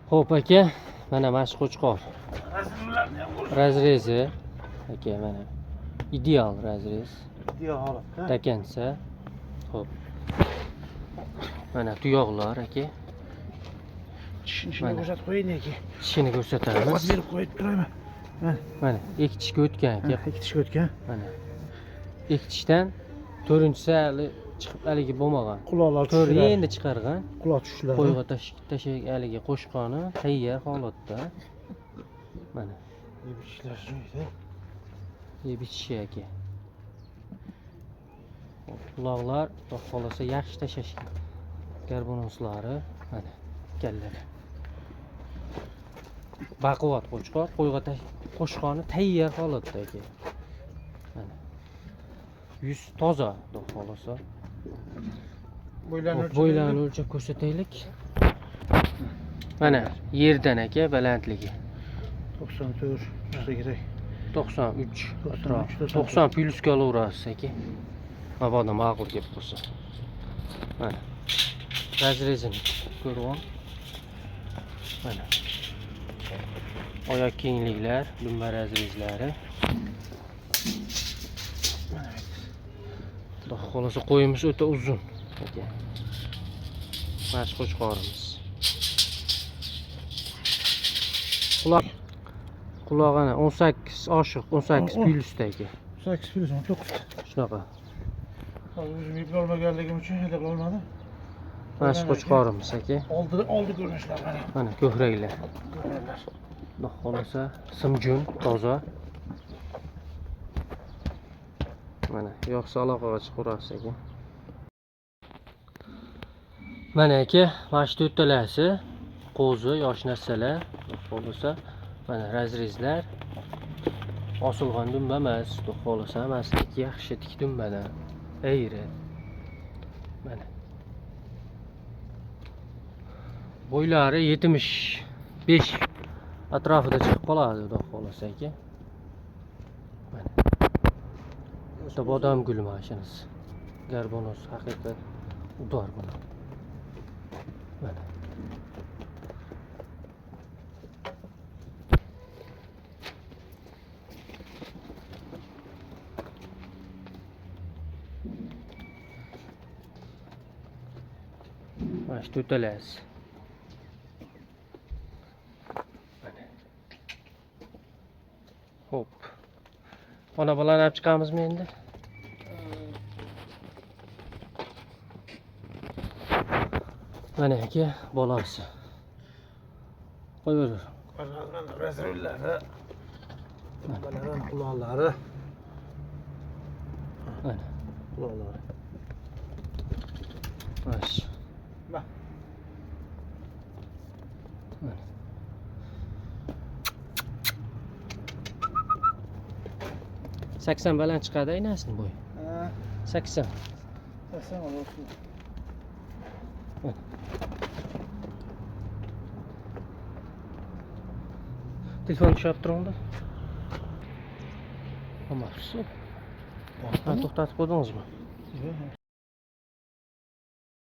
Xo'p aka, mana mashq qo'chqor. Razrezi aka, mana ideal razrez. Ideal holatda. Takansa. Xo'p. Mana tuyoqlar aka. Tishini ko'rsatib qo'ying aka. Tishini ko'rsatamiz. Berib qo'yib turaman. Mana ikki tishga o'tgan aka. Ikki tishga o'tgan. Mana ikki tishdan 4-chi hali chiqib haligi bo'lmagan. Quloqlar to'rtni endi chiqargan. Quloq tushlari. Qo'yga tashiq haligi qo'shqoni tayyor holatda. Mana Yebishlar joyida. yebishi aka. Quloqlar xudo xolasa yaxshi tashashgan. Garbonoslari mana kallari. Baquvvat qo'chqor, qo'yga qo'shqoni tayyor holatda aka. Mana yuz toza xudo xolasa. Bo'ylarni o'lchab ko'rsataylik. Mana yerdan aka balandligi 94 bo'lsa kerak. 93 atrof. 90 plyusga olaverasiz aka. Mabodo ma'qul kelib qolsa. Mana razrezini ko'rib. Mana oyoq kengliklar, dumba razrezlari. Xudo xolasa qo'yimiz o'ta uzun aka. Mashq qo'chqorimiz. Qulog'ini 18 oshiq, 18 plyusda aka. 18 plyus 9. Shunaqa. O'zim eplolmaganligim uchun hali qilolmadim. Mashq qo'chqorimiz aka. Oldi ko'rinishlar mana. Mana ko'hraklar. Xudo xolasa simjun, toza. Mana yo'qsa aloqaga chiqaverasiz aka. Mana aka, mana shu to'rtalasi qo'zi, yosh narsalar. Xudo xolasa mana razrezlar. Osilgan dumba emas, xudo xolasa hammasi yaxshi tik dumbadan. Ayri. Mana bo'ylari 75 atrofida chiqib qoladi xudo xolasa aka. Mana bu bodam guli mashinasi. Garbonos haqiqat udor buni. Mana mana shu to'rtalasi. Hop. Ona balani olib chiqamizmi endi? Mana aka bolasi. Qo'yaver. Razrellari. Baladan quloqlari. Mana Quloqlari. mash. Bak. Mana 80 baland chiqadi aynasini bo'yi. 80. 80 olsun. Telefon tushib turibdi. Ammo, to'xtatib qo'ydingizmi?